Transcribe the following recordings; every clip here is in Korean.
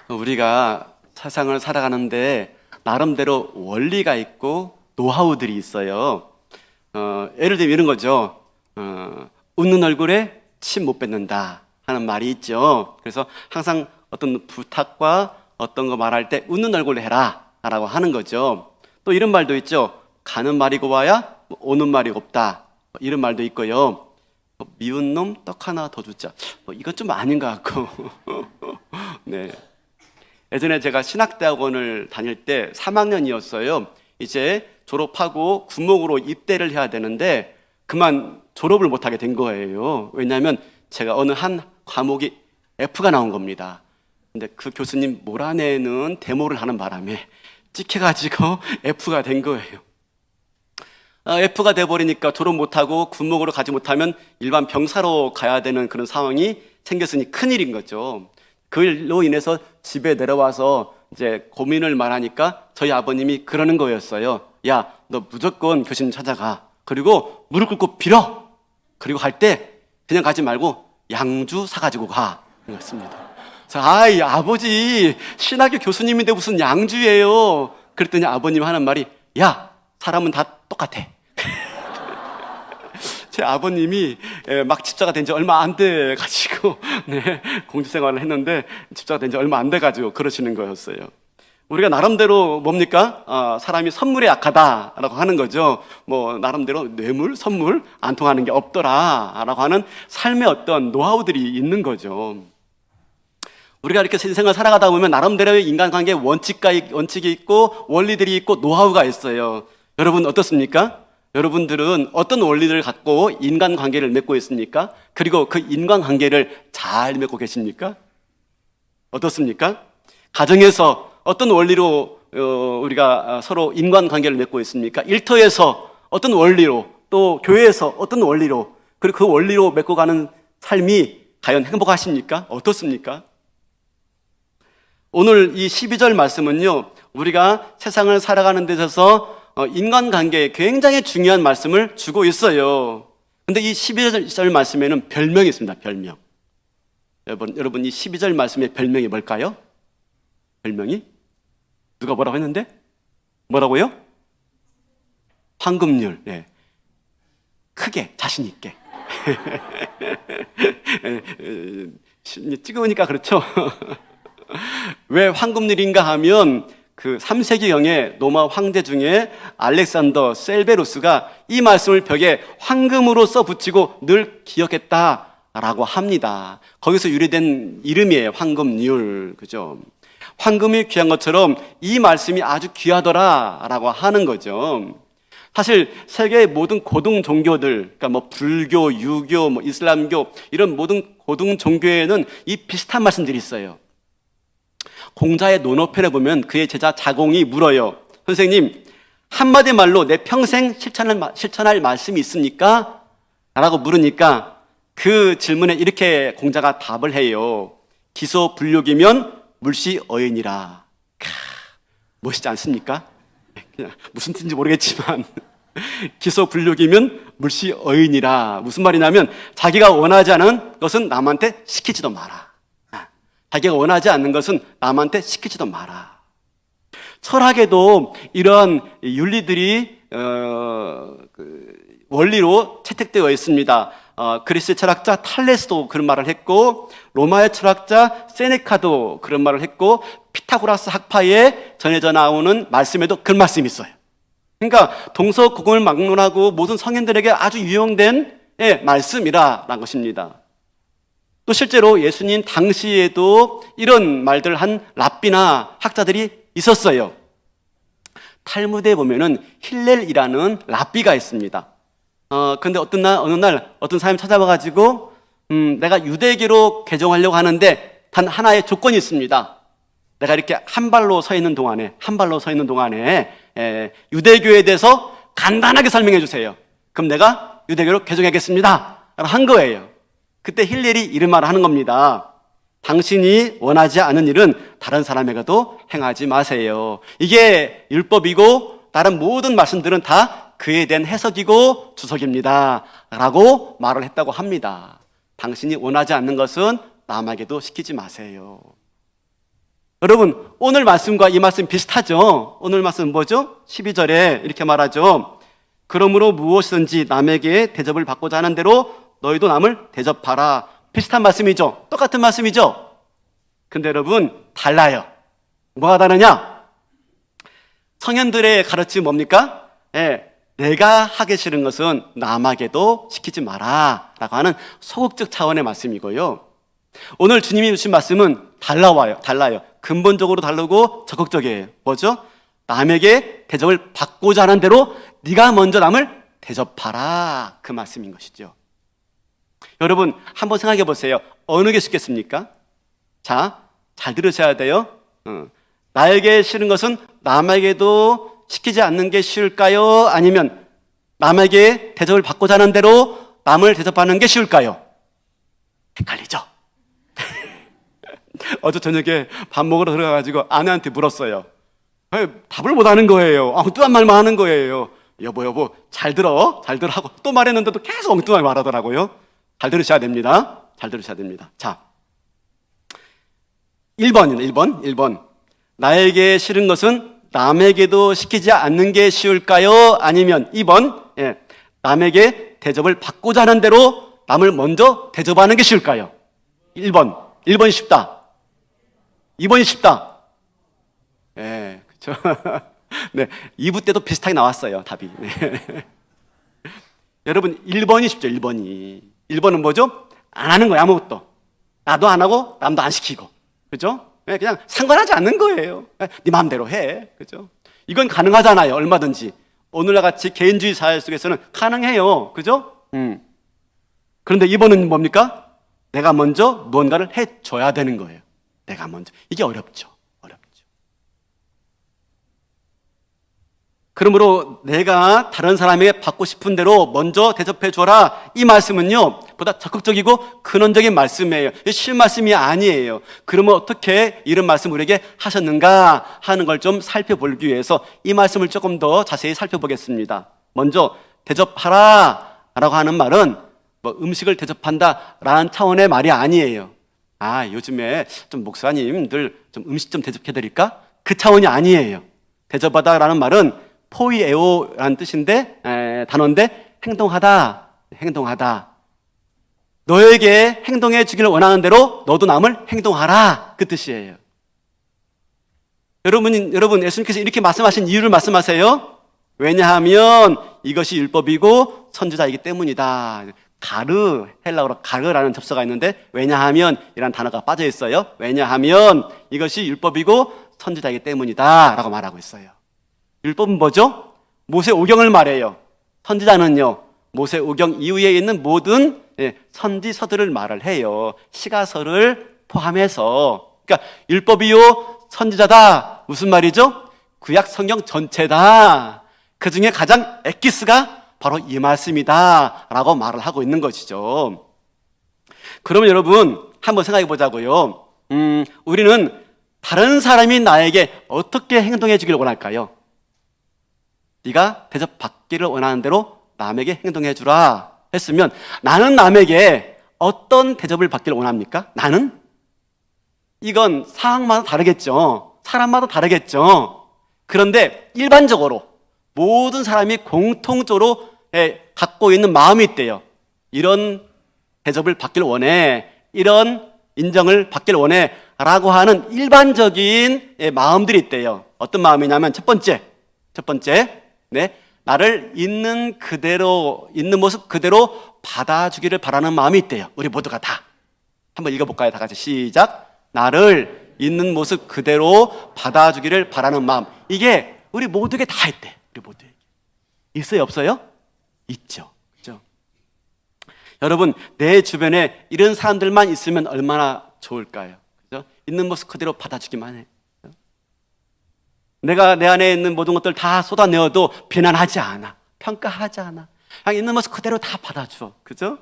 우리가 세상을 살아가는데 나름대로 원리가 있고 노하우들이 있어요. 예를 들면 이런 거죠. 웃는 얼굴에 침 못 뱉는다 하는 말이 있죠. 그래서 항상 어떤 부탁과 어떤 거 말할 때 웃는 얼굴로 해라 라고 하는 거죠. 또 이런 말도 있죠. 가는 말이 고와야 오는 말이 곱다, 이런 말도 있고요. 미운 놈 떡 하나 더 주자, 이건 좀 아닌 것 같고 네. 예전에 제가 신학대학원을 다닐 때 3학년이었어요. 이제 졸업하고 구목으로 입대를 해야 되는데 그만 졸업을 못하게 된 거예요. 왜냐하면 제가 어느 한 과목이 F가 나온 겁니다. 근데 그 교수님 몰아내는 데모를 하는 바람에 찍혀가지고 F가 된 거예요. F가 돼버리니까 졸업 못하고 군목으로 가지 못하면 일반 병사로 가야 되는 그런 상황이 생겼으니 큰일인 거죠. 그로 인해서 집에 내려와서 이제 고민을 말하니까 저희 아버님이 그러는 거였어요. 야, 너 무조건 교수님 찾아가. 그리고 무릎 꿇고 빌어. 그리고 갈 때 그냥 가지 말고 양주 사가지고 가. 그랬습니다. 아이, 아버지, 신학교 교수님인데 무슨 양주예요. 그랬더니 아버님 하는 말이, 야, 사람은 다 똑같아. 제 아버님이 막 집사가 된 지 얼마 안 돼가지고 네, 공직생활을 했는데 집사가 된 지 얼마 안 돼가지고 그러시는 거였어요. 우리가 나름대로 뭡니까? 사람이 선물에 약하다라고 하는 거죠. 뭐 나름대로 뇌물, 선물 안 통하는 게 없더라라고 하는 삶의 어떤 노하우들이 있는 거죠. 우리가 이렇게 인생을 살아가다 보면 나름대로의 인간관계에 원칙이 있고 원리들이 있고 노하우가 있어요. 여러분 어떻습니까? 여러분들은 어떤 원리를 갖고 인간관계를 맺고 있습니까? 그리고 그 인간관계를 잘 맺고 계십니까? 어떻습니까? 가정에서 어떤 원리로 우리가 서로 인간관계를 맺고 있습니까? 일터에서 어떤 원리로, 또 교회에서 어떤 원리로, 그리고 그 원리로 맺고 가는 삶이 과연 행복하십니까? 어떻습니까? 오늘 이 12절 말씀은요, 우리가 세상을 살아가는 데 있어서 인간관계에 굉장히 중요한 말씀을 주고 있어요. 근데 이 12절 말씀에는 별명이 있습니다. 별명. 여러분 이 12절 말씀의 별명이 뭘까요? 별명이? 누가 뭐라고 했는데? 뭐라고요? 황금률. 네. 크게, 자신 있게. 찍으니까 그렇죠. 왜 황금률인가 하면 그 3세기경에 로마 황제 중에 알렉산더 셀베루스가 이 말씀을 벽에 황금으로 써붙이고 늘 기억했다라고 합니다. 거기서 유래된 이름이에요. 황금률. 그죠? 황금이 귀한 것처럼 이 말씀이 아주 귀하더라라고 하는 거죠. 사실 세계의 모든 고등 종교들, 그러니까 뭐 불교, 유교, 뭐 이슬람교 이런 모든 고등 종교에는 이 비슷한 말씀들이 있어요. 공자의 논어편에 보면 그의 제자 자공이 물어요. 선생님, 한마디 말로 내 평생 실천할 말씀이 있습니까? 라고 물으니까 그 질문에 이렇게 공자가 답을 해요. 기소불욕이면 물시어인이라. 멋있지 않습니까? 그냥 무슨 뜻인지 모르겠지만 기소불욕이면 물시어인이라. 무슨 말이냐면 자기가 원하지 않은 것은 남한테 시키지도 마라. 자기가 원하지 않는 것은 남한테 시키지도 마라. 철학에도 이런 윤리들이 원리로 채택되어 있습니다. 그리스 철학자 탈레스도 그런 말을 했고, 로마의 철학자 세네카도 그런 말을 했고, 피타고라스 학파에 전해져 나오는 말씀에도 그런 말씀이 있어요. 그러니까 동서고금을 막론하고 모든 성인들에게 아주 유용된 말씀이라는 것입니다. 또 실제로 예수님 당시에도 이런 말들을 한 랍비나 학자들이 있었어요. 탈무드에 보면은 힐렐이라는 랍비가 있습니다. 근데 어느 날 어떤 사람이 찾아와가지고 내가 유대교로 개종하려고 하는데 단 하나의 조건이 있습니다. 내가 이렇게 한 발로 서 있는 동안에 유대교에 대해서 간단하게 설명해 주세요. 그럼 내가 유대교로 개종하겠습니다. 라고 한 거예요. 그때 힐렐이 이런 말을 하는 겁니다. 당신이 원하지 않은 일은 다른 사람에게도 행하지 마세요. 이게 율법이고 다른 모든 말씀들은 다 그에 대한 해석이고 주석입니다. 라고 말을 했다고 합니다. 당신이 원하지 않는 것은 남에게도 시키지 마세요. 여러분, 오늘 말씀과 이 말씀 비슷하죠? 오늘 말씀은 뭐죠? 12절에 이렇게 말하죠. 그러므로 무엇이든지 남에게 대접을 받고자 하는 대로 너희도 남을 대접하라. 비슷한 말씀이죠? 똑같은 말씀이죠? 근데 여러분, 달라요. 뭐가 다르냐? 성현들의 가르침이 뭡니까? 내가 하기 싫은 것은 남에게도 시키지 마라 라고 하는 소극적 차원의 말씀이고요. 오늘 주님이 주신 말씀은 달라요. 근본적으로 다르고 적극적이에요. 뭐죠? 남에게 대접을 받고자 하는 대로 네가 먼저 남을 대접하라, 그 말씀인 것이죠. 여러분, 한번 생각해 보세요. 어느 게 쉽겠습니까? 자, 잘 들으셔야 돼요. 나에게 싫은 것은 남에게도 시키지 않는 게 쉬울까요? 아니면 남에게 대접을 받고자 하는 대로 남을 대접하는 게 쉬울까요? 헷갈리죠? 어제 저녁에 밥 먹으러 들어가가지고 아내한테 물었어요. 답을 못하는 거예요. 엉뚱한 말만 하는 거예요. 여보 잘 들어 하고 또 말했는데도 계속 엉뚱하게 말하더라고요. 잘 들으셔야 됩니다. 자, 1번. 나에게 싫은 것은 남에게도 시키지 않는 게 쉬울까요? 아니면 2번, 남에게 대접을 받고자 하는 대로 남을 먼저 대접하는 게 쉬울까요? 1번이 쉽다. 2번이 쉽다. 그렇죠. 네, 2부 때도 비슷하게 나왔어요, 답이. 네. 여러분, 1번이 쉽죠, 1번은 뭐죠? 안 하는 거예요, 아무것도. 나도 안 하고 남도 안 시키고. 그죠? 그냥 상관하지 않는 거예요. 네 마음대로 해. 그죠? 이건 가능하잖아요, 얼마든지. 오늘날 같이 개인주의 사회 속에서는 가능해요. 그죠? 그런데 2번은 뭡니까? 내가 먼저 무언가를 해줘야 되는 거예요. 내가 먼저. 이게 어렵죠. 그러므로 내가 다른 사람에게 받고 싶은 대로 먼저 대접해 줘라. 이 말씀은요, 보다 적극적이고 근원적인 말씀이에요. 실 말씀이 아니에요. 그러면 어떻게 이런 말씀 우리에게 하셨는가 하는 걸 좀 살펴보기 위해서 이 말씀을 조금 더 자세히 살펴보겠습니다. 먼저 대접하라 라고 하는 말은 뭐 음식을 대접한다 라는 차원의 말이 아니에요. 요즘에 좀 목사님들 좀 음식 좀 대접해 드릴까? 그 차원이 아니에요. 대접하다 라는 말은 포이에오라는 뜻인데, 단어인데, 행동하다. 너에게 행동해 주기를 원하는 대로 너도 남을 행동하라. 그 뜻이에요. 여러분, 예수님께서 이렇게 말씀하신 이유를 말씀하세요. 왜냐하면 이것이 율법이고 선지자이기 때문이다. 헬라어로 가르라는 접서가 있는데, 왜냐하면 이라는 단어가 빠져 있어요. 왜냐하면 이것이 율법이고 선지자이기 때문이다 라고 말하고 있어요. 율법은 뭐죠? 모세오경을 말해요. 선지자는요, 모세오경 이후에 있는 모든 선지서들을 말을 해요. 시가서를 포함해서. 그러니까 율법이요 선지자다. 무슨 말이죠? 구약 성경 전체다. 그 중에 가장 엑기스가 바로 이 말씀이다 라고 말을 하고 있는 것이죠. 그러면 여러분, 한번 생각해 보자고요. 우리는 다른 사람이 나에게 어떻게 행동해 주기를 원할까요? 네가 대접받기를 원하는 대로 남에게 행동해 주라 했으면, 나는 남에게 어떤 대접을 받기를 원합니까? 나는? 이건 상황마다 다르겠죠. 사람마다 다르겠죠. 그런데 일반적으로 모든 사람이 공통적으로 갖고 있는 마음이 있대요. 이런 대접을 받기를 원해, 이런 인정을 받기를 원해 라고 하는 일반적인 마음들이 있대요. 어떤 마음이냐면 첫 번째, 나를 있는 모습 그대로 받아주기를 바라는 마음이 있대요. 우리 모두가 다. 한번 읽어볼까요? 다 같이 시작. 나를 있는 모습 그대로 받아주기를 바라는 마음. 이게 우리 모두에게 다 있대. 우리 모두에게. 있어요, 없어요? 있죠. 그죠? 여러분, 내 주변에 이런 사람들만 있으면 얼마나 좋을까요? 그죠? 있는 모습 그대로 받아주기만 해. 내가 내 안에 있는 모든 것들 다 쏟아내어도 비난하지 않아. 평가하지 않아. 그냥 있는 모습 그대로 다 받아줘. 그죠?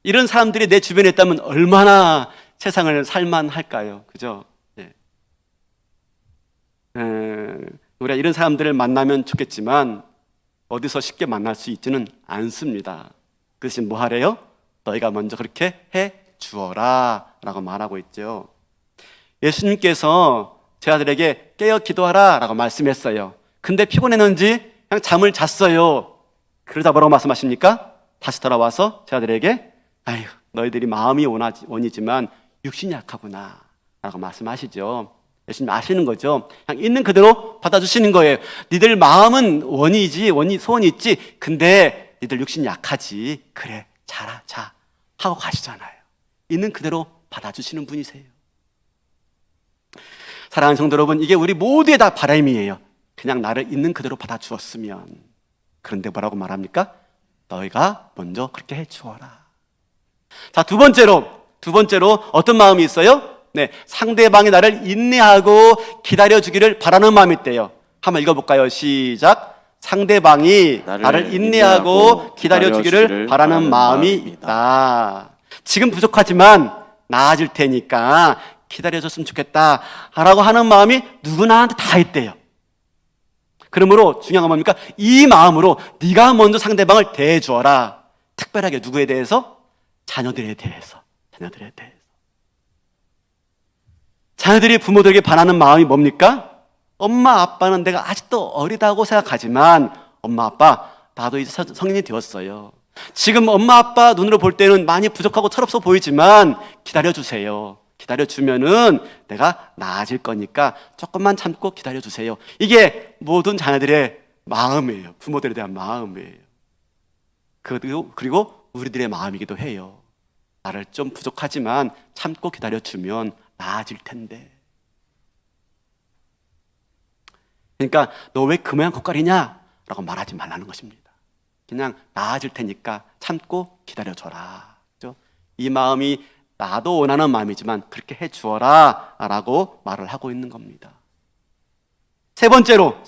이런 사람들이 내 주변에 있다면 얼마나 세상을 살만할까요? 그죠? 네. 우리가 이런 사람들을 만나면 좋겠지만 어디서 쉽게 만날 수 있지는 않습니다. 그 대신 뭐 하래요? 너희가 먼저 그렇게 해 주어라 라고 말하고 있죠. 예수님께서 제 아들에게 깨어 기도하라 라고 말씀했어요. 근데 피곤했는지 그냥 잠을 잤어요. 그러자 뭐라고 말씀하십니까? 다시 돌아와서 제 아들에게 아휴, 너희들이 마음이 원이지만 육신이 약하구나 라고 말씀하시죠. 예수님 아시는 거죠. 그냥 있는 그대로 받아주시는 거예요. 니들 마음은 소원이 있지. 근데 니들 육신이 약하지. 그래, 자라, 자 하고 가시잖아요. 있는 그대로 받아주시는 분이세요. 사랑하는 성도 여러분, 이게 우리 모두의 다 바람이에요. 그냥 나를 있는 그대로 받아주었으면. 그런데 뭐라고 말합니까? 너희가 먼저 그렇게 해주어라. 자, 두 번째로 어떤 마음이 있어요? 네, 상대방이 나를 인내하고 기다려주기를 바라는 마음이 있대요. 한번 읽어볼까요? 시작. 상대방이 나를 인내하고 기다려주기를 바라는 마음이 있다. 지금 부족하지만 나아질 테니까 기다려줬으면 좋겠다 라고 하는 마음이 누구나한테 다 있대요. 그러므로 중요한 건 뭡니까? 이 마음으로 네가 먼저 상대방을 대해주어라. 특별하게 누구에 대해서? 자녀들에 대해서. 자녀들이 부모들에게 바라는 마음이 뭡니까? 엄마 아빠는 내가 아직도 어리다고 생각하지만 엄마 아빠 나도 이제 성인이 되었어요. 지금 엄마 아빠 눈으로 볼 때는 많이 부족하고 철없어 보이지만 기다려주세요. 기다려주면은 내가 나아질 거니까 조금만 참고 기다려주세요. 이게 모든 자녀들의 마음이에요. 부모들에 대한 마음이에요. 그리고 우리들의 마음이기도 해요. 나를 좀 부족하지만 참고 기다려주면 나아질 텐데. 그러니까 너 왜 그 모양 겉가리냐? 라고 말하지 말라는 것입니다. 그냥 나아질 테니까 참고 기다려줘라. 그렇죠? 이 마음이 나도 원하는 마음이지만 그렇게 해주어라 라고 말을 하고 있는 겁니다. 세 번째로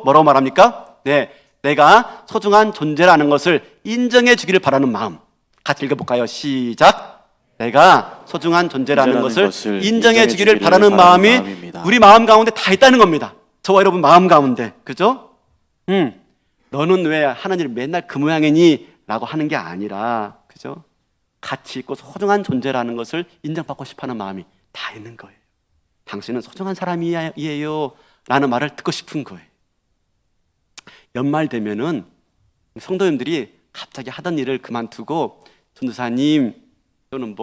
뭐라고 말합니까? 네, 내가 소중한 존재라는 것을 인정해 주기를 바라는 마음. 같이 읽어볼까요? 시작. 내가 소중한 존재라는 것을 인정해 주기를 바라는 마음이 우리 마음 가운데 다 있다는 겁니다. 저와 여러분 마음 가운데. 그죠? 너는 왜 하는 일 맨날 그 모양이니? 라고 하는 게 아니라, 그죠? 가치 있고 소중한 존재라는 것을 인정받고 싶어하는 마음이 다 있는 거예요. 당신은 소중한 사람이에요 라는 말을 듣고 싶은 거예요. 연말 되면은 성도님들이 갑자기 하던 일을 그만두고 전도사님 또는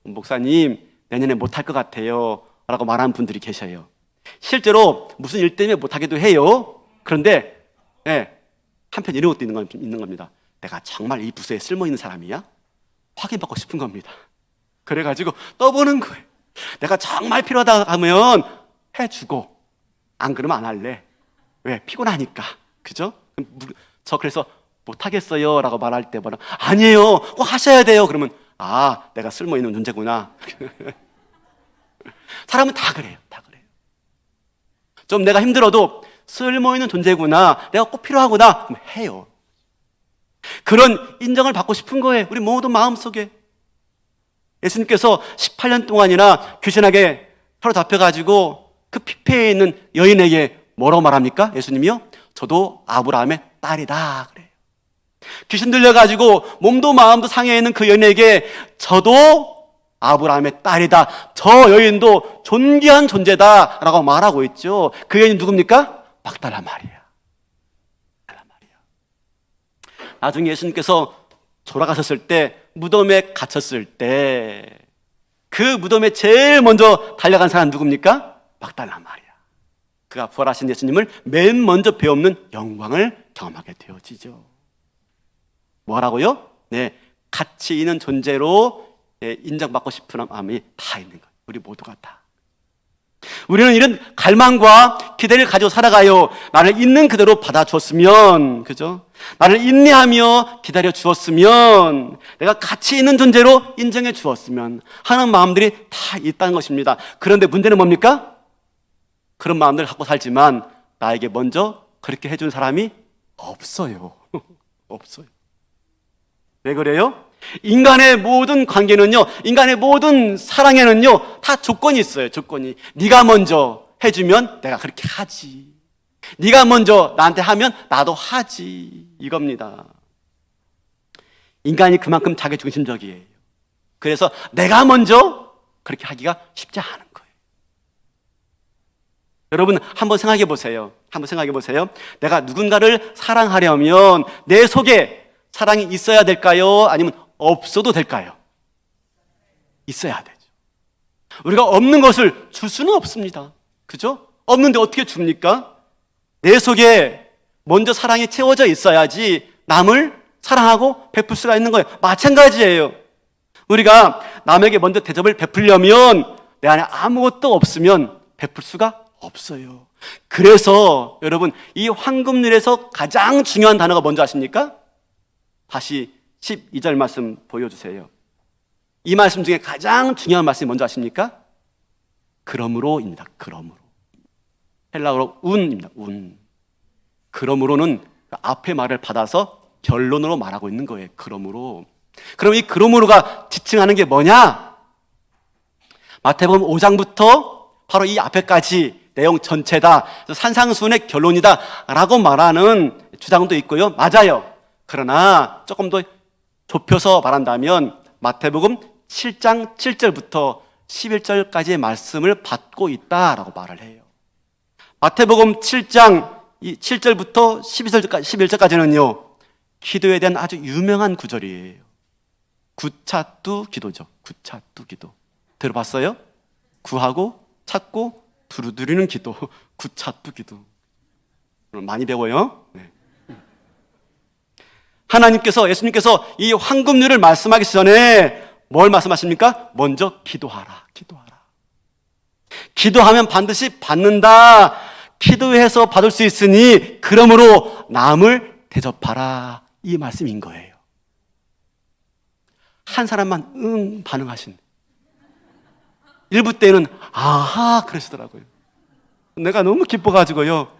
목사님 내년에 못할 것 같아요 라고 말하는 분들이 계셔요. 실제로 무슨 일 때문에 못하기도 해요. 그런데 한편 이런 것도 있는 겁니다. 내가 정말 이 부서에 쓸모있는 사람이야? 확인받고 싶은 겁니다. 그래가지고 떠보는 거예요. 내가 정말 필요하다 하면 해주고 안 그러면 안 할래. 왜? 피곤하니까. 그죠? 저 그래서 못하겠어요 라고 말할 때 아니에요 꼭 하셔야 돼요. 그러면 내가 쓸모있는 존재구나. 사람은 다 그래요. 좀 내가 힘들어도 쓸모있는 존재구나, 내가 꼭 필요하구나, 그럼 해요. 그런 인정을 받고 싶은 거예요. 우리 모두 마음속에. 예수님께서 18년 동안이나 귀신에게 사로잡혀가지고 그 피폐에 있는 여인에게 뭐라고 말합니까? 예수님이요? 저도 아브라함의 딸이다 그래요. 귀신 들려가지고 몸도 마음도 상해 있는 그 여인에게 저도 아브라함의 딸이다, 저 여인도 존귀한 존재다 라고 말하고 있죠. 그 여인이 누굽니까? 막달라 마리아. 나중에 예수님께서 돌아가셨을 때, 무덤에 갇혔을 때 그 무덤에 제일 먼저 달려간 사람 누굽니까? 막달라 마리아. 그가 부활하신 예수님을 맨 먼저 배움는 영광을 경험하게 되어지죠. 뭐라고요? 네, 가치 있는 존재로 인정받고 싶은 마음이 다 있는 거예요. 우리 모두가 다. 우리는 이런 갈망과 기대를 가지고 살아가요. 나를 있는 그대로 받아주었으면, 그죠? 나를 인내하며 기다려 주었으면, 내가 가치 있는 존재로 인정해 주었으면 하는 마음들이 다 있다는 것입니다. 그런데 문제는 뭡니까? 그런 마음들을 갖고 살지만 나에게 먼저 그렇게 해준 사람이 없어요. 없어요. 왜 그래요? 인간의 모든 관계는요, 인간의 모든 사랑에는요, 다 조건이 있어요. 조건이. 네가 먼저 해주면 내가 그렇게 하지. 네가 먼저 나한테 하면 나도 하지. 이겁니다. 인간이 그만큼 자기중심적이에요. 그래서 내가 먼저 그렇게 하기가 쉽지 않은 거예요. 여러분 한번 생각해 보세요. 한번 생각해 보세요. 내가 누군가를 사랑하려면 내 속에 사랑이 있어야 될까요? 아니면 없어도 될까요? 있어야 되죠. 우리가 없는 것을 줄 수는 없습니다. 그죠? 없는데 어떻게 줍니까? 내 속에 먼저 사랑이 채워져 있어야지 남을 사랑하고 베풀 수가 있는 거예요. 마찬가지예요. 우리가 남에게 먼저 대접을 베풀려면 내 안에 아무것도 없으면 베풀 수가 없어요. 그래서 여러분, 이 황금률에서 가장 중요한 단어가 뭔지 아십니까? 다시 12절 말씀 보여주세요. 이 말씀 중에 가장 중요한 말씀이 뭔지 아십니까? 그러므로입니다. 그러므로. 헬라어로 운입니다. 운. 그러므로는 앞에 말을 받아서 결론으로 말하고 있는 거예요. 그러므로. 그럼 이 그러므로가 지칭하는 게 뭐냐? 마태복음 5장부터 바로 이 앞에까지 내용 전체다. 산상수훈의 결론이다 라고 말하는 주장도 있고요. 맞아요. 그러나 조금 더 좁혀서 말한다면 마태복음 7장 7절부터 11절까지의 말씀을 받고 있다라고 말을 해요. 마태복음 7장 7절부터 11절까지는요, 기도에 대한 아주 유명한 구절이에요. 구차뚜 기도죠. 구차뚜 기도. 들어봤어요? 구하고 찾고 두루두리는 기도. 구차뚜 기도. 많이 배워요. 네. 하나님께서, 예수님께서 이 황금률을 말씀하기 전에 뭘 말씀하십니까? 먼저 기도하라. 기도하라. 기도하면 반드시 받는다. 기도해서 받을 수 있으니 그러므로 남을 대접하라. 이 말씀인 거예요. 한 사람만 응 반응하신. 1부 때는 아하 그러시더라고요. 내가 너무 기뻐가지고요.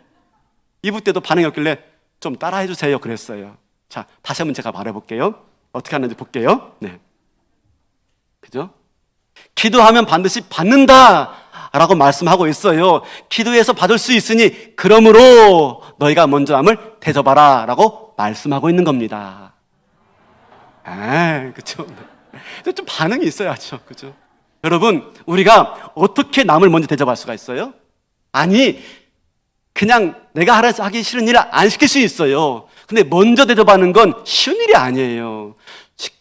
2부 때도 반응이 없길래 좀 따라해 주세요 그랬어요. 자, 다시 한번 제가 말해볼게요. 어떻게 하는지 볼게요. 네. 그죠? 기도하면 반드시 받는다 라고 말씀하고 있어요. 기도해서 받을 수 있으니 그러므로 너희가 먼저 남을 대접하라 라고 말씀하고 있는 겁니다. 그죠? 좀 반응이 있어야죠. 그죠? 여러분, 우리가 어떻게 남을 먼저 대접할 수가 있어요? 아니, 그냥 내가 하기 싫은 일을 안 시킬 수 있어요. 근데 먼저 대접하는 건 쉬운 일이 아니에요.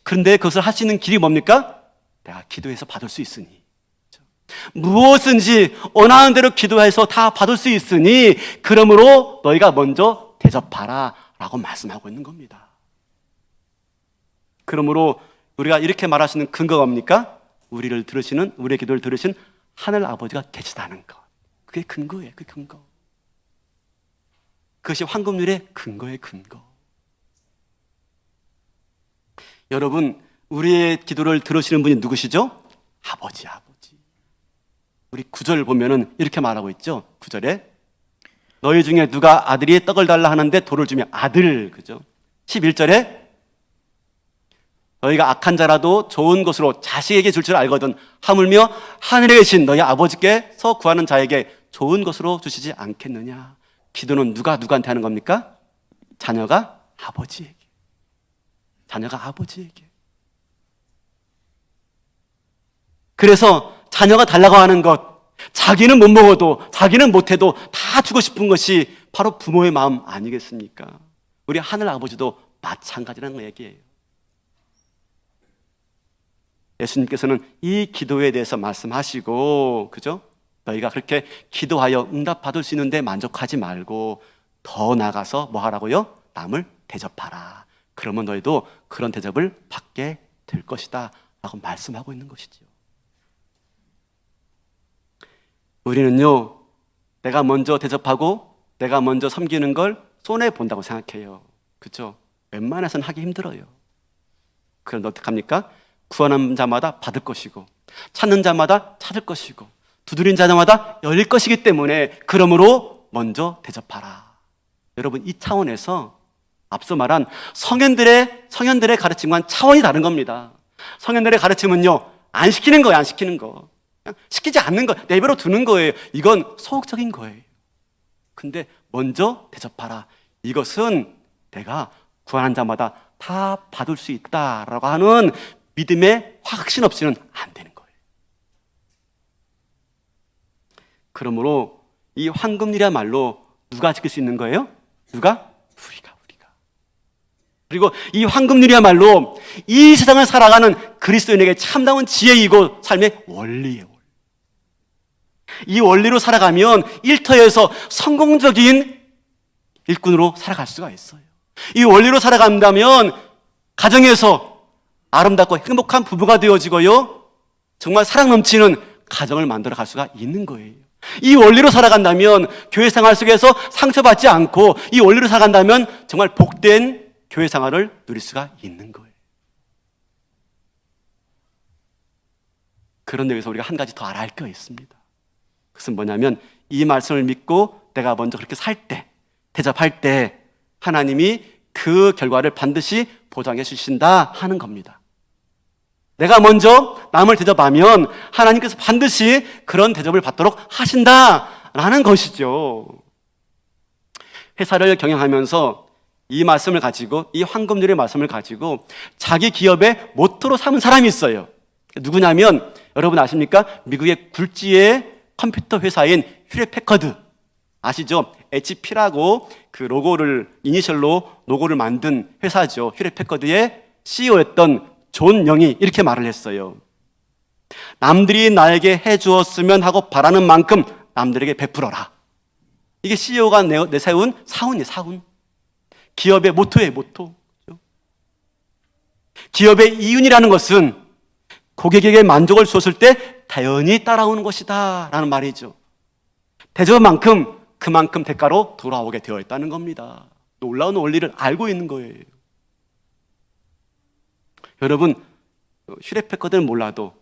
그런데 그것을 할 수 있는 길이 뭡니까? 내가 기도해서 받을 수 있으니. 무엇인지 원하는 대로 기도해서 다 받을 수 있으니 그러므로 너희가 먼저 대접하라 라고 말씀하고 있는 겁니다. 그러므로 우리가 이렇게 말하시는 근거가 뭡니까? 우리의 기도를 들으신 하늘 아버지가 계시다는 것. 그게 근거예요. 그 근거. 그것이 황금률의 근거의 근거. 여러분, 우리의 기도를 들으시는 분이 누구시죠? 아버지. 우리 9절 보면은 이렇게 말하고 있죠. 9절에 너희 중에 누가 아들이 떡을 달라 하는데 돌을 주며 아들. 그죠? 11절에 너희가 악한 자라도 좋은 것으로 자식에게 줄 줄 알거든 하물며 하늘에 계신 너희 아버지께서 구하는 자에게 좋은 것으로 주시지 않겠느냐. 기도는 누구한테 하는 겁니까? 자녀가 아버지에게. 그래서 자녀가 달라고 하는 것, 자기는 못 먹어도 자기는 못해도 다 주고 싶은 것이 바로 부모의 마음 아니겠습니까? 우리 하늘 아버지도 마찬가지라는 얘기예요. 예수님께서는 이 기도에 대해서 말씀하시고, 그죠? 너희가 그렇게 기도하여 응답받을 수 있는데 만족하지 말고 더 나아가서 뭐 하라고요? 남을 대접하라. 그러면 너희도 그런 대접을 받게 될 것이다 라고 말씀하고 있는 것이죠. 우리는요, 내가 먼저 대접하고 내가 먼저 섬기는 걸 손해본다고 생각해요. 그렇죠? 웬만해서는 하기 힘들어요. 그런데 어떡합니까? 구하는 자마다 받을 것이고 찾는 자마다 찾을 것이고 두드린 자마다 열릴 것이기 때문에 그러므로 먼저 대접하라. 여러분, 이 차원에서 앞서 말한 성현들의 가르침과는 차원이 다른 겁니다. 성현들의 가르침은요, 안 시키는 거예요. 안 시키는 거. 그냥 시키지 않는 거, 내버려 두는 거예요. 이건 소극적인 거예요. 근데 먼저 대접하라. 이것은 내가 구하는 자마다 다 받을 수 있다라고 하는 믿음의 확신 없이는 안 되는 거예요. 그러므로 이 황금률이야말로 누가 지킬 수 있는 거예요? 누가? 우리가. 그리고 이 황금률이야말로 이 세상을 살아가는 그리스도인에게 참다운 지혜이고 삶의 원리예요. 이 원리로 살아가면 일터에서 성공적인 일꾼으로 살아갈 수가 있어요. 이 원리로 살아간다면 가정에서 아름답고 행복한 부부가 되어지고요, 정말 사랑 넘치는 가정을 만들어 갈 수가 있는 거예요. 이 원리로 살아간다면 교회 생활 속에서 상처받지 않고, 이 원리로 살아간다면 정말 복된 교회 생활을 누릴 수가 있는 거예요. 그런데 여기서 우리가 한 가지 더 알아야 할 게 있습니다. 그것은 뭐냐면, 이 말씀을 믿고 내가 먼저 그렇게 살 때, 대접할 때 하나님이 그 결과를 반드시 보장해 주신다 하는 겁니다. 내가 먼저 남을 대접하면 하나님께서 반드시 그런 대접을 받도록 하신다라는 것이죠. 회사를 경영하면서 이 말씀을 가지고, 이 황금률의 말씀을 가지고 자기 기업의 모토로 삼은 사람이 있어요. 누구냐면, 여러분 아십니까? 미국의 굴지의 컴퓨터 회사인 휴렛패커드 아시죠? HP라고 그 로고를, 이니셜로 로고를 만든 회사죠. 휴렛패커드의 CEO였던 존 영이 이렇게 말을 했어요. 남들이 나에게 해주었으면 하고 바라는 만큼 남들에게 베풀어라. 이게 CEO가 내세운 사훈이에요, 사훈. 기업의 모토예요, 모토. 기업의 이윤이라는 것은 고객에게 만족을 주었을 때 자연히 따라오는 것이다 라는 말이죠. 대접만큼 그만큼 대가로 돌아오게 되어 있다는 겁니다. 놀라운 원리를 알고 있는 거예요. 여러분, 휴렛패커드는 몰라도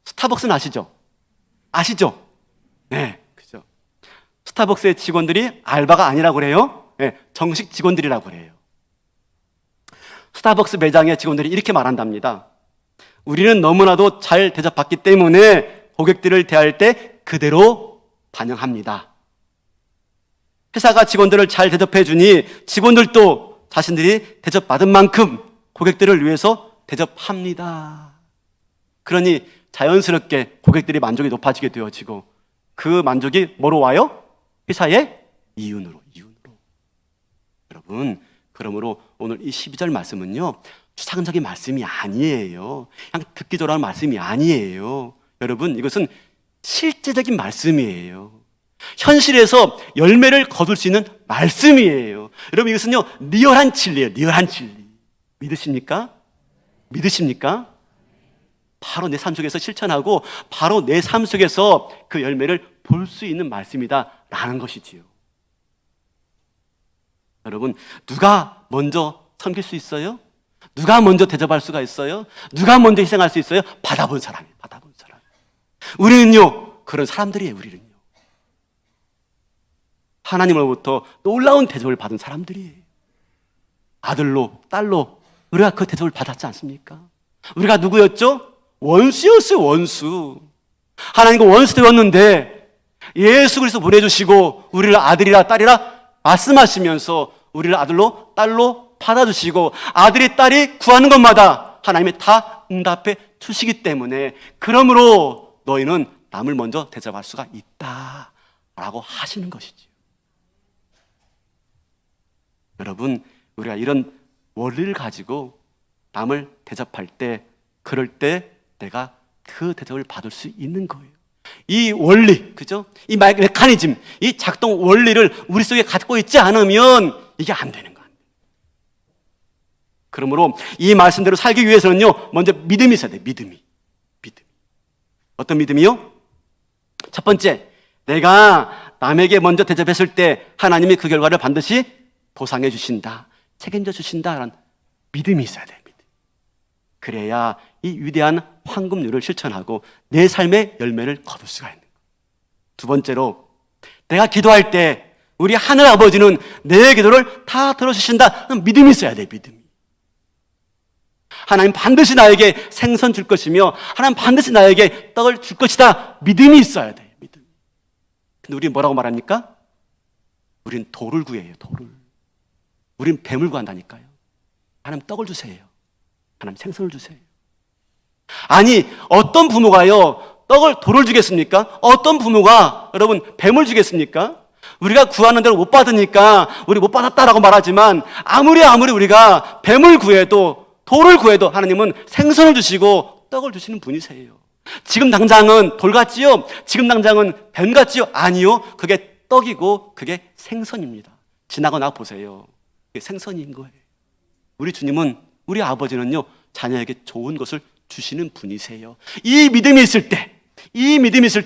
스타벅스는 아시죠? 아시죠? 네, 그죠. 스타벅스의 직원들이 알바가 아니라고 그래요. 네, 정식 직원들이라고 그래요. 스타벅스 매장의 직원들이 이렇게 말한답니다. 우리는 너무나도 잘 대접받기 때문에 고객들을 대할 때 그대로 반영합니다. 회사가 직원들을 잘 대접해 주니 직원들도 자신들이 대접받은 만큼 고객들을 위해서 대접합니다. 그러니 자연스럽게 고객들의 만족이 높아지게 되어지고, 그 만족이 뭐로 와요? 회사의 이윤으로. 여러분, 그러므로 오늘 이 12절 말씀은요, 추상적인 말씀이 아니에요. 그냥 듣기 좋아하는 말씀이 아니에요. 여러분, 이것은 실제적인 말씀이에요. 현실에서 열매를 거둘 수 있는 말씀이에요. 여러분, 이것은요, 리얼한 진리예요. 리얼한 진리. 믿으십니까? 믿으십니까? 바로 내 삶 속에서 실천하고 바로 내 삶 속에서 그 열매를 볼 수 있는 말씀이다 라는 것이지요. 여러분, 누가 먼저 섬길 수 있어요? 누가 먼저 대접할 수가 있어요? 누가 먼저 희생할 수 있어요? 받아본 사람이에요. 받아본 사람. 우리는요, 그런 사람들이에요. 우리는요, 하나님으로부터 놀라운 대접을 받은 사람들이에요. 아들로, 딸로 우리가 그 대접을 받았지 않습니까? 우리가 누구였죠? 원수였어요, 원수. 하나님과 원수 되었는데 예수 그리스도 보내주시고 우리를 아들이라 딸이라 말씀하시면서 우리를 아들로, 딸로 받아주시고, 아들이, 딸이 구하는 것마다 하나님이 다 응답해 주시기 때문에, 그러므로 너희는 남을 먼저 대접할 수가 있다 라고 하시는 것이지요. 여러분, 우리가 이런 원리를 가지고 남을 대접할 때, 그럴 때 내가 그 대접을 받을 수 있는 거예요. 이 원리, 그죠? 이 메커니즘, 이 작동 원리를 우리 속에 갖고 있지 않으면 이게 안 되는 거예요. 그러므로 이 말씀대로 살기 위해서는요, 먼저 믿음이 있어야 돼요. 믿음이. 어떤 믿음이요? 첫 번째, 내가 남에게 먼저 대접했을 때 하나님이 그 결과를 반드시 보상해 주신다, 책임져 주신다라는 믿음이 있어야 돼요. 믿음. 그래야 이 위대한 황금률을 실천하고 내 삶의 열매를 거둘 수가 있는 거예요. 두 번째로, 내가 기도할 때 우리 하늘 아버지는 내 기도를 다 들어주신다는 믿음이 있어야 돼요. 믿음이. 하나님 반드시 나에게 생선 줄 것이며 하나님 반드시 나에게 떡을 줄 것이다, 믿음이 있어야 돼요. 믿음. 근데 우리는 뭐라고 말합니까? 우린 돌을 구해요. 돌을. 우린 뱀을 구한다니까요. 하나님 떡을 주세요. 하나님 생선을 주세요. 아니, 어떤 부모가요, 떡을 돌을 주겠습니까? 어떤 부모가 여러분 뱀을 주겠습니까? 우리가 구하는 대로 못 받으니까 우리 못 받았다라고 말하지만 아무리 우리가 뱀을 구해도 돌을 구해도 하나님은 생선을 주시고 떡을 주시는 분이세요. 지금 당장은 돌 같지요? 지금 당장은 뱀 같지요? 아니요. 그게 떡이고 그게 생선입니다. 지나고 나 보세요. 그게 생선인 거예요. 우리 주님은, 우리 아버지는요, 자녀에게 좋은 것을 주시는 분이세요. 이 믿음이 있을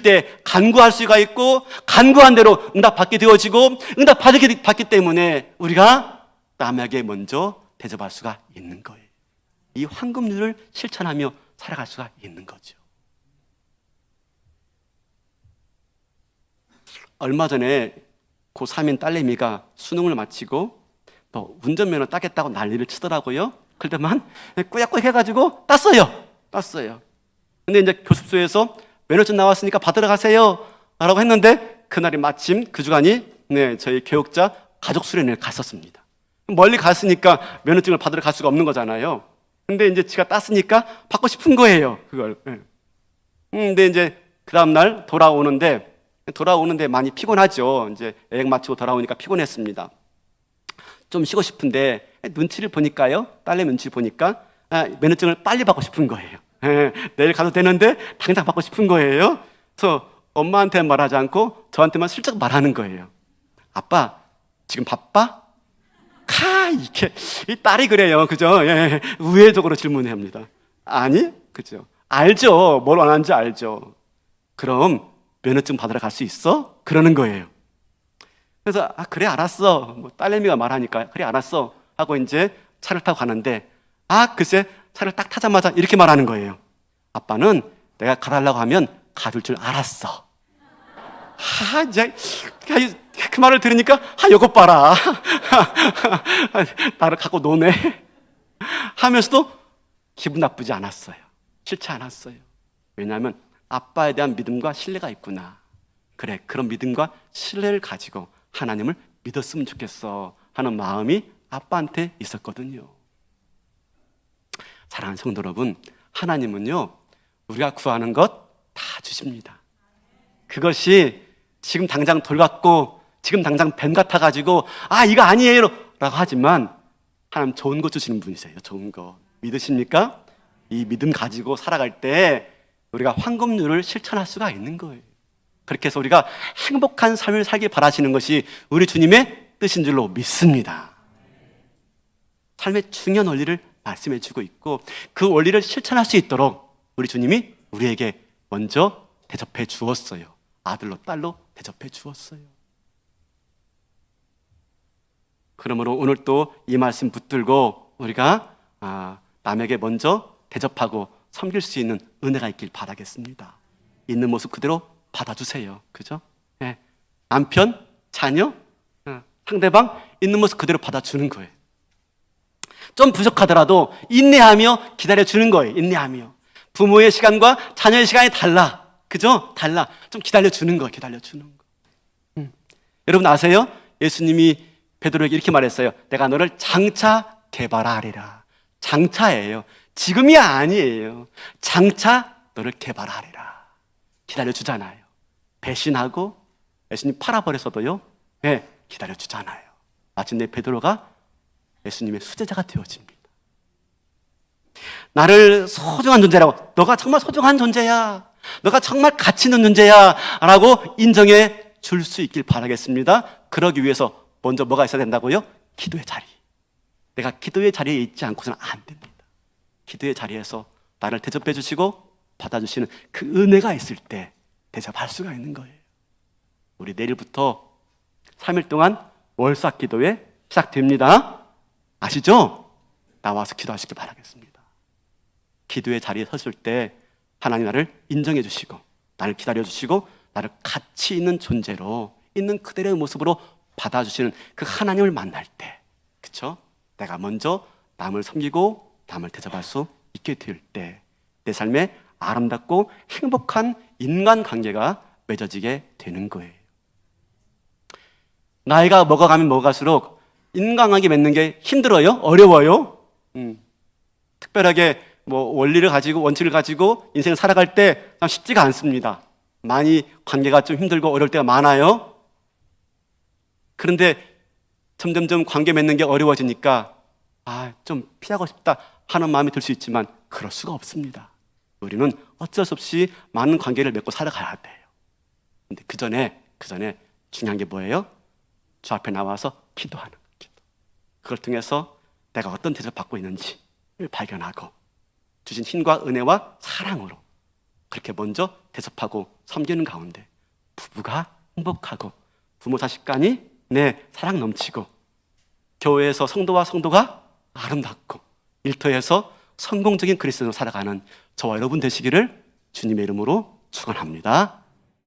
때 간구할 수가 있고 간구한 대로 응답받게 되어지고 응답받기 때문에 우리가 남에게 먼저 대접할 수가 있는 거예요. 이 황금률을 실천하며 살아갈 수가 있는 거죠. 얼마 전에 고3인 딸내미가 수능을 마치고 또 운전면허 따겠다고 난리를 치더라고요. 그러더만 꾸역꾸역 해가지고 땄어요. 근데 이제 교습소에서 면허증 나왔으니까 받으러 가세요 라고 했는데 그날이 마침 그 주간이 저희 교육자 가족 수련회를 갔었습니다. 멀리 갔으니까 면허증을 받으러 갈 수가 없는 거잖아요. 근데 이제 지가 땄으니까 받고 싶은 거예요, 그걸. 근데 이제 그 다음날 돌아오는데 많이 피곤하죠. 이제 여행 마치고 돌아오니까 피곤했습니다. 좀 쉬고 싶은데 눈치를 보니까요, 딸내 눈치를 보니까 면허증을 빨리 받고 싶은 거예요. 내일 가도 되는데 당장 받고 싶은 거예요. 그래서 엄마한테 말하지 않고 저한테만 슬쩍 말하는 거예요. 아빠, 지금 바빠? 이렇게 이 딸이 그래요, 그죠? 우회적으로 질문합니다. 아니, 그죠? 알죠. 뭘 원하는지 알죠. 그럼 면허증 받으러 갈 수 있어? 그러는 거예요. 그래서 그래 알았어. 뭐 딸내미가 말하니까 그래 알았어 하고 이제 차를 타고 가는데 글쎄 차를 딱 타자마자 이렇게 말하는 거예요. 아빠는 내가 가달라고 하면 가줄 줄 알았어. 이제 그 말을 들으니까 요것 봐라. 나를 갖고 노네 하면서도 기분 나쁘지 않았어요. 싫지 않았어요. 왜냐하면 아빠에 대한 믿음과 신뢰가 있구나. 그래, 그런 믿음과 신뢰를 가지고 하나님을 믿었으면 좋겠어 하는 마음이 아빠한테 있었거든요. 사랑하는 성도 여러분, 하나님은요, 우리가 구하는 것 다 주십니다. 그것이 지금 당장 돌 같고 지금 당장 뱀 같아가지고 이거 아니에요 라고 하지만 하나님 좋은 거 주시는 분이세요. 좋은 거 믿으십니까? 이 믿음 가지고 살아갈 때 우리가 황금률을 실천할 수가 있는 거예요. 그렇게 해서 우리가 행복한 삶을 살길 바라시는 것이 우리 주님의 뜻인 줄로 믿습니다. 삶의 중요한 원리를 말씀해 주고 있고 그 원리를 실천할 수 있도록 우리 주님이 우리에게 먼저 대접해 주었어요. 아들로 딸로 대접해 주었어요. 그러므로 오늘 또 이 말씀 붙들고 우리가 남에게 먼저 대접하고 섬길 수 있는 은혜가 있길 바라겠습니다. 있는 모습 그대로 받아주세요. 그죠? 남편, 자녀, 상대방 있는 모습 그대로 받아주는 거예요. 좀 부족하더라도 인내하며 기다려주는 거예요. 인내하며. 부모의 시간과 자녀의 시간이 달라. 그죠? 달라. 좀 기다려주는 거예요. 기다려주는 거. 여러분 아세요? 예수님이 베드로에게 이렇게 말했어요. 내가 너를 장차 개발하리라. 장차예요. 지금이 아니에요. 장차 너를 개발하리라. 기다려주잖아요. 배신하고 예수님 팔아버렸어도요, 기다려주잖아요. 마침내 베드로가 예수님의 수제자가 되어집니다. 나를 소중한 존재라고, 너가 정말 소중한 존재야, 너가 정말 가치 있는 존재야 라고 인정해 줄 수 있길 바라겠습니다. 그러기 위해서 먼저 뭐가 있어야 된다고요? 기도의 자리. 내가 기도의 자리에 있지 않고서는 안 됩니다. 기도의 자리에서 나를 대접해 주시고 받아주시는 그 은혜가 있을 때 대접할 수가 있는 거예요. 우리 내일부터 3일 동안 월삭 기도회 시작됩니다. 아시죠? 나와서 기도하시길 바라겠습니다. 기도의 자리에 섰을 때 하나님 나를 인정해 주시고 나를 기다려 주시고 나를 가치 있는 존재로 있는 그대로의 모습으로 받아주시는 그 하나님을 만날 때, 그쵸? 내가 먼저 남을 섬기고 남을 대접할 수 있게 될 때 내 삶에 아름답고 행복한 인간관계가 맺어지게 되는 거예요. 나이가 먹어가면 먹어갈수록 인간관계 맺는 게 힘들어요? 어려워요? 특별하게 뭐 원리를 가지고 원칙을 가지고 인생을 살아갈 때 참 쉽지가 않습니다. 많이 관계가 좀 힘들고 어려울 때가 많아요. 그런데 점점점 관계 맺는 게 어려워지니까 좀 피하고 싶다 하는 마음이 들 수 있지만 그럴 수가 없습니다. 우리는 어쩔 수 없이 많은 관계를 맺고 살아가야 돼요. 근데 그 전에 중요한 게 뭐예요? 주 앞에 나와서 기도하는 거예요. 기도. 그걸 통해서 내가 어떤 대접을 받고 있는지를 발견하고 주신 힘과 은혜와 사랑으로 그렇게 먼저 대접하고 섬기는 가운데 부부가 행복하고 부모 자식 간이 사랑 넘치고 교회에서 성도와 성도가 아름답고 일터에서 성공적인 그리스도인으로 살아가는 저와 여러분 되시기를 주님의 이름으로 축원합니다.